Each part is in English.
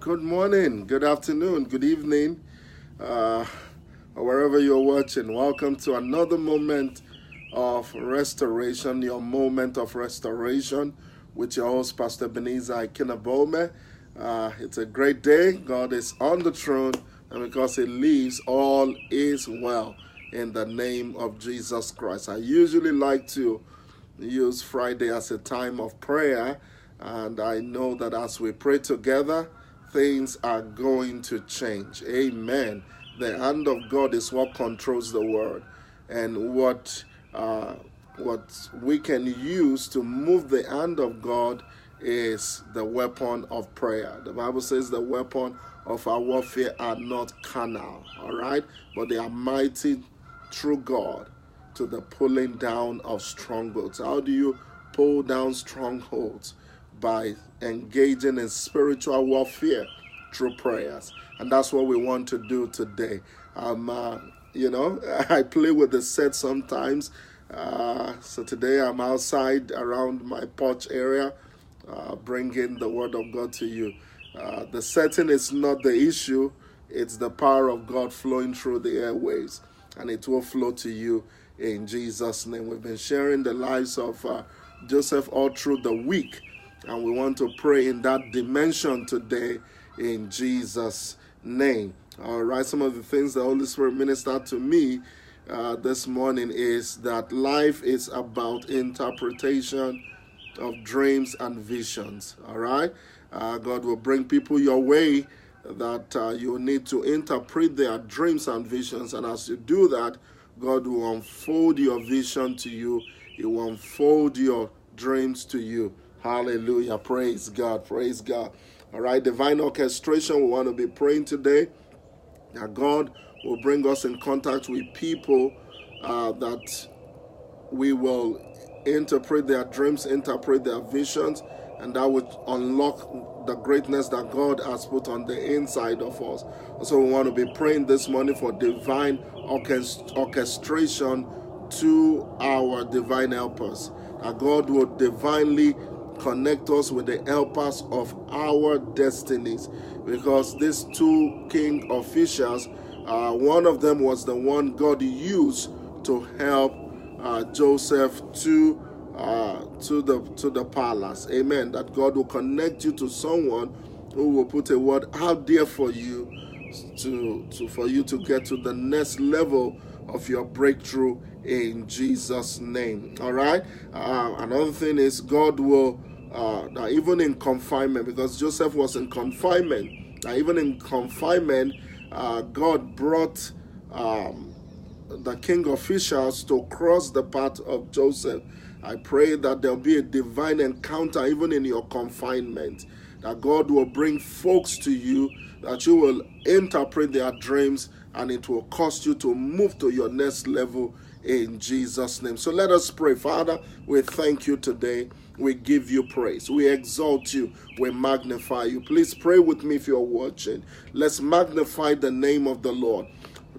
Good morning, good afternoon, good evening, or wherever you're watching. Welcome to another moment of restoration, your moment of restoration with your host, Pastor Ebenezer Ikenabome. It's a great day. God is on the throne, and because He lives, all is well in the name of Jesus Christ. I usually like to use Friday as a time of prayer, and I know that as we pray together, things are going to change. Amen. The hand of God is what controls the world, and what we can use to move the hand of God is the weapon of prayer. The Bible says the weapon of our warfare are not carnal, all right, but they are mighty through God to the pulling down of strongholds. How do you pull down strongholds? By engaging in spiritual warfare through prayers. And that's what we want to do today. I play with the set sometimes. So today I'm outside around my porch area, bringing the word of God to you. The setting is not the issue. It's the power of God flowing through the airwaves, and it will flow to you in Jesus' name. We've been sharing the lives of Joseph all through the week, and we want to pray in that dimension today in Jesus' name. All right, some of the things the Holy Spirit ministered to me this morning is that life is about interpretation of dreams and visions. All right, God will bring people your way that you need to interpret their dreams and visions, and as you do that, God will unfold your vision to you. He will unfold your dreams to you. Hallelujah. Praise God. Praise God. All right. Divine orchestration. We want to be praying today that God will bring us in contact with people that we will interpret their dreams, interpret their visions, and that would unlock the greatness that God has put on the inside of us. So we want to be praying this morning for divine orchestration to our divine helpers. That God will divinely connect us with the helpers of our destinies. Because these two king officials, one of them was the one God used to help Joseph to the palace. Amen. That God will connect you to someone who will put a word out there for you for you to get to the next level of your breakthrough in Jesus' name. All right. Another thing is God will even in confinement, because Joseph was in confinement. Even in confinement, God brought the king officials to cross the path of Joseph. I pray that there'll be a divine encounter even in your confinement, that God will bring folks to you, that you will interpret their dreams, and it will cause you to move to your next level in Jesus' name. So let us pray. Father, we thank you today. We give you praise. We exalt you. We magnify you. Please pray with me if you're watching. Let's magnify the name of the Lord.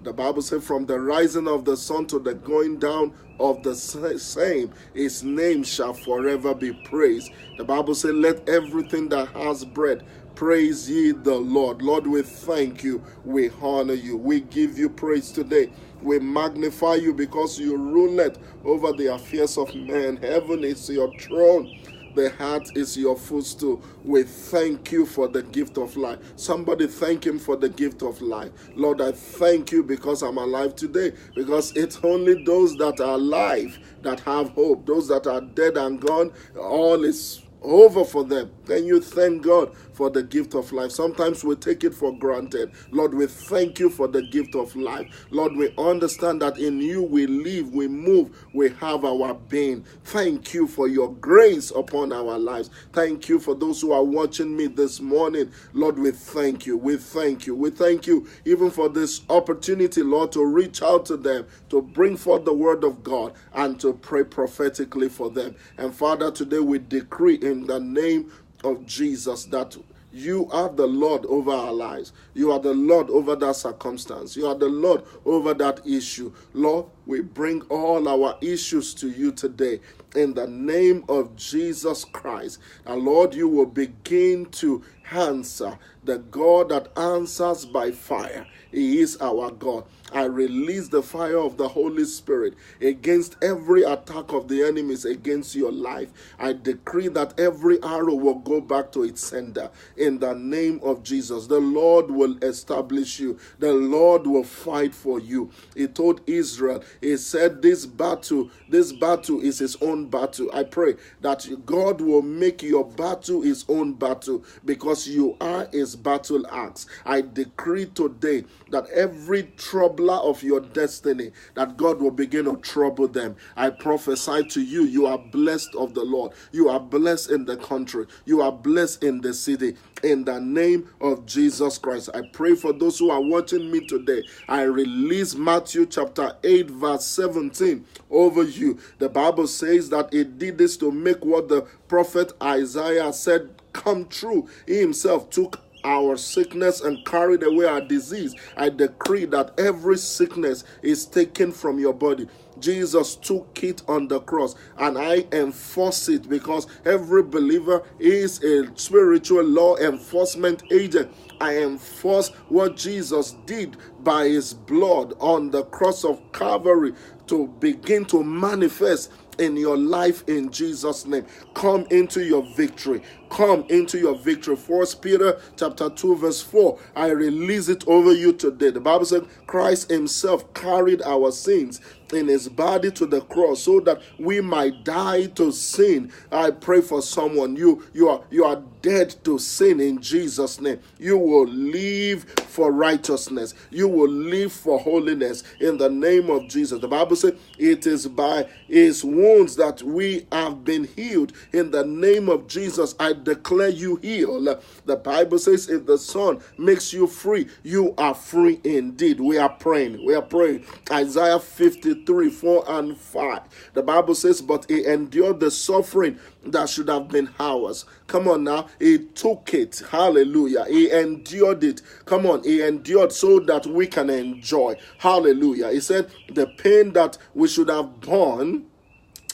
The Bible says, from the rising of the sun to the going down of the same, his name shall forever be praised. The Bible says, let everything that has breath praise ye the Lord. Lord, we thank you. We honor you. We give you praise today. We magnify you because you rule it over the affairs of men. Heaven is your throne. The heart is your footstool. We thank you for the gift of life. Somebody thank him for the gift of life. Lord, I thank you because I'm alive today. Because it's only those that are alive that have hope. Those that are dead and gone, all is over for them. Can you thank God for the gift of life? Sometimes we take it for granted. Lord, we thank you for the gift of life. Lord, we understand that in you we live, we move, we have our being. Thank you for your grace upon our lives. Thank you for those who are watching me this morning. Lord, we thank you. We thank you. We thank you even for this opportunity, Lord, to reach out to them, to bring forth the word of God and to pray prophetically for them. And Father, today we decree in the name of Jesus that you are the Lord over our lives. You are the Lord over that circumstance. You are the Lord over that issue. Lord, we bring all our issues to you today in the name of Jesus Christ. And Lord, you will begin to answer. The God that answers by fire. He is our God. I release the fire of the Holy Spirit against every attack of the enemies against your life. I decree that every arrow will go back to its sender in the name of Jesus. The Lord will establish you. The Lord will fight for you. He told Israel, he said, this battle is his own battle. I pray that God will make your battle his own battle because you are his battle axe. I decree today that every troubler of your destiny, that God will begin to trouble them. I prophesy to you, you are blessed of the Lord. You are blessed in the country. You are blessed in the city. In the name of Jesus Christ. I pray for those who are watching me today. I release Matthew chapter 8 verse 17 over you. The Bible says that it did this to make what the prophet Isaiah said come true. He himself took our sickness and carried away our disease. I decree that every sickness is taken from your body. Jesus took it on the cross, and I enforce it because every believer is a spiritual law enforcement agent. I enforce what Jesus did by his blood on the cross of Calvary to begin to manifest in your life in Jesus' name. Come into your victory. Come into your victory. 1 Peter chapter 2 verse 4. I release it over you today. The Bible said Christ himself carried our sins in his body to the cross so that we might die to sin. I pray for someone. You are dead to sin in Jesus' name. You will live for righteousness. You will live for holiness in the name of Jesus. The Bible says it is by his wounds that we have been healed. In the name of Jesus, I declare you healed. The Bible says if the Son makes you free, you are free indeed. We are praying. We are praying. Isaiah 53, 4 and 5. The Bible says, but he endured the suffering that should have been ours. Come on now. He took it. Hallelujah. He endured it. Come on. He endured so that we can enjoy. Hallelujah. He said the pain that we should have borne.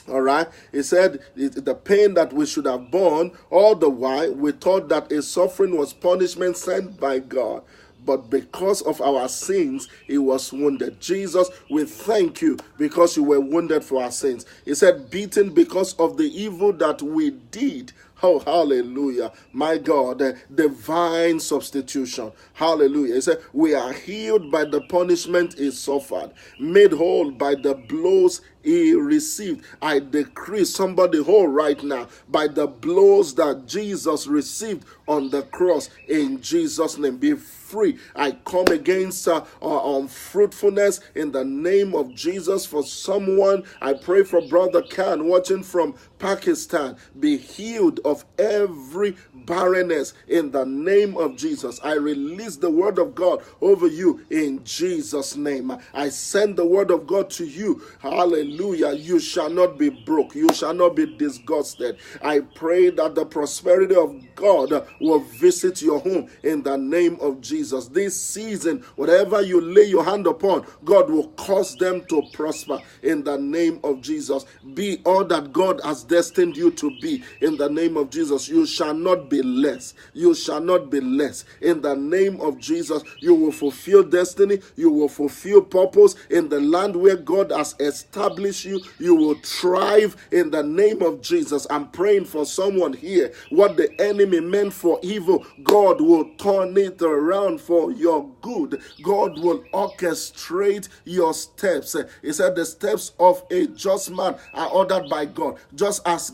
All right. He said the pain that we should have borne, all the while we thought that his suffering was punishment sent by God. But because of our sins, he was wounded. Jesus, we thank you because you were wounded for our sins. He said, beaten because of the evil that we did. Oh, hallelujah. My God, divine substitution. Hallelujah. He said, we are healed by the punishment he suffered, made whole by the blows he received. I decree somebody whole right now by the blows that Jesus received on the cross in Jesus' name. Be free. I come against unfruitfulness in the name of Jesus. For someone, I pray for Brother Khan watching from Pakistan. Be healed of every barrenness in the name of Jesus. I release the word of God over you in Jesus' name. I send the word of God to you. Hallelujah. You shall not be broke. You shall not be disgusted. I pray that the prosperity of God will visit your home in the name of Jesus. This season, whatever you lay your hand upon, God will cause them to prosper in the name of Jesus. Be all that God has destined you to be in the name of Jesus. You shall not be less. You shall not be less. In the name of Jesus, you will fulfill destiny. You will fulfill purpose in the land where God has established you. You will thrive in the name of Jesus. I'm praying for someone here. What the enemy meant for evil, God will turn it around for your good. God will orchestrate your steps. He said the steps of a just man are ordered by God. Just as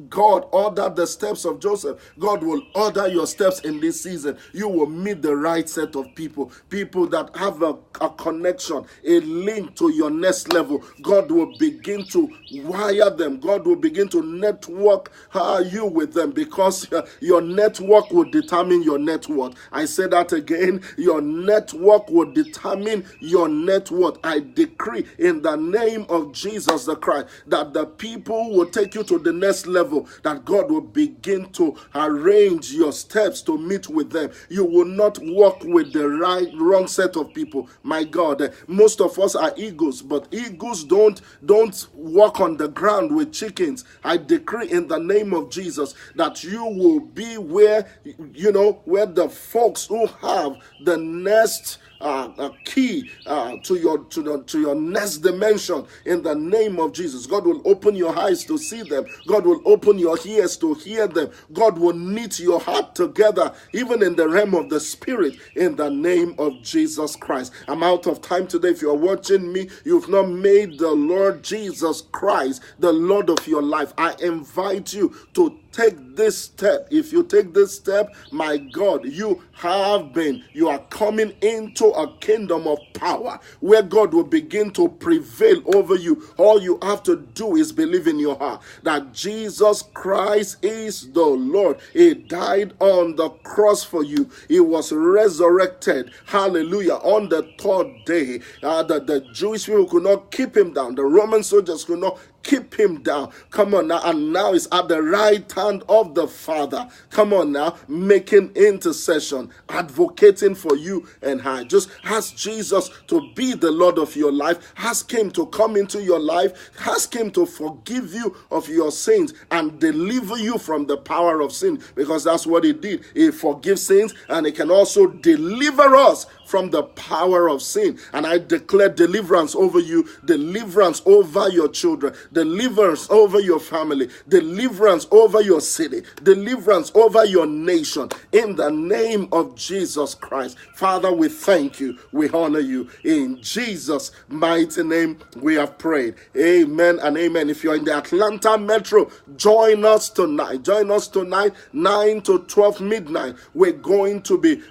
God ordered the steps of Joseph, God will order your steps in this season. You will meet the right set of people that have a connection, a link to your next level. God will begin to wire them. God will begin to network you with them, because your network will determine your net worth. I say that again. Your network will determine your net worth. I decree in the name of Jesus the Christ that the people will take you to the next next level, that God will begin to arrange your steps to meet with them. You will not walk with the wrong set of people. My God, most of us are eagles, but eagles don't walk on the ground with chickens. I decree in the name of Jesus that you will be where the folks who have the next key to your next dimension, in the name of Jesus. God will open your eyes to see them. God will open your ears to hear them. God will knit your heart together, even in the realm of the spirit, in the name of Jesus Christ. I'm out of time today. If you're watching me, you've not made the Lord Jesus Christ the Lord of your life, I invite you to take this step. If you take this step, my God, you are coming into a kingdom of power where God will begin to prevail over you. All you have to do is believe in your heart that Jesus Christ is the Lord. He died on the cross for you. He was resurrected. Hallelujah. On the third day, the Jewish people could not keep him down. The Roman soldiers could not keep him down. Come on now. And now he's at the right hand of the Father. Come on now. Making intercession, advocating for you and I. Just ask Jesus to be the Lord of your life. Ask him to come into your life. Ask him to forgive you of your sins and deliver you from the power of sin, because that's what he did. He forgives sins and he can also deliver us from the power of sin. And I declare deliverance over you, deliverance over your children, deliverance over your family, deliverance over your city, deliverance over your nation, in the name of Jesus Christ. Father, we thank you, we honor you. In Jesus' mighty name we have prayed. Amen and amen. If you're in the Atlanta metro, join us tonight. Join us tonight, 9 to 12 midnight. We're going to be,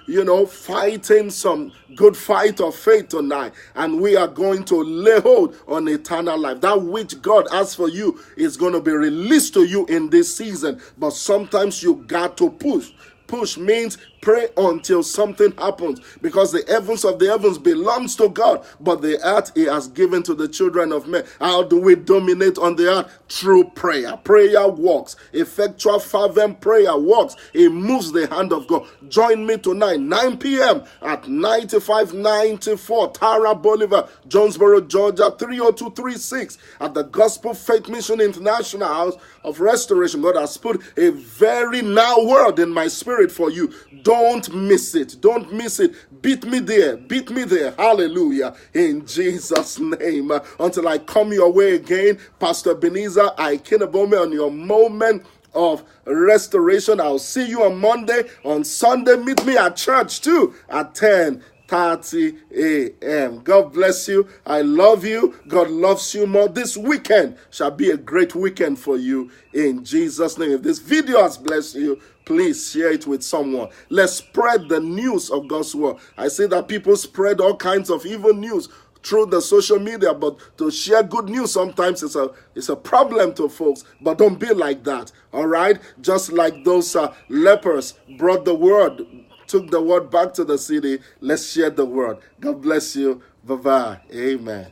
fighting some good fight of faith tonight, and we are going to lay hold on eternal life. That which God has for you is going to be released to you in this season, but sometimes you got to push. Push means pray until something happens, because the heavens of the heavens belongs to God, but the earth he has given to the children of men. How do we dominate on the earth? Through prayer. Prayer works. Effectual fervent prayer works. It moves the hand of God. Join me tonight, 9 p.m. at 9594 Tara Boulevard, Jonesboro, Georgia, 30236, at the Gospel Faith Mission International House of Restoration. God has put a very now word in my spirit for you. Don't miss it. Don't miss it. Beat me there. Beat me there. Hallelujah. In Jesus' name. Until I come your way again, Pastor Ebenezer Ikenabome on your moment of restoration. I'll see you on Monday. On Sunday, meet me at church too at 10:30 a.m. God bless you. I love you. God loves you more. This weekend shall be a great weekend for you in Jesus' name. If this video has blessed you, please share it with someone. Let's spread the news of God's word. I see that people spread all kinds of evil news through the social media, but to share good news sometimes it's a problem to folks. But don't be like that, all right? Just like those lepers brought the word, took the word back to the city. Let's share the word. God bless you. Bye-bye. Amen.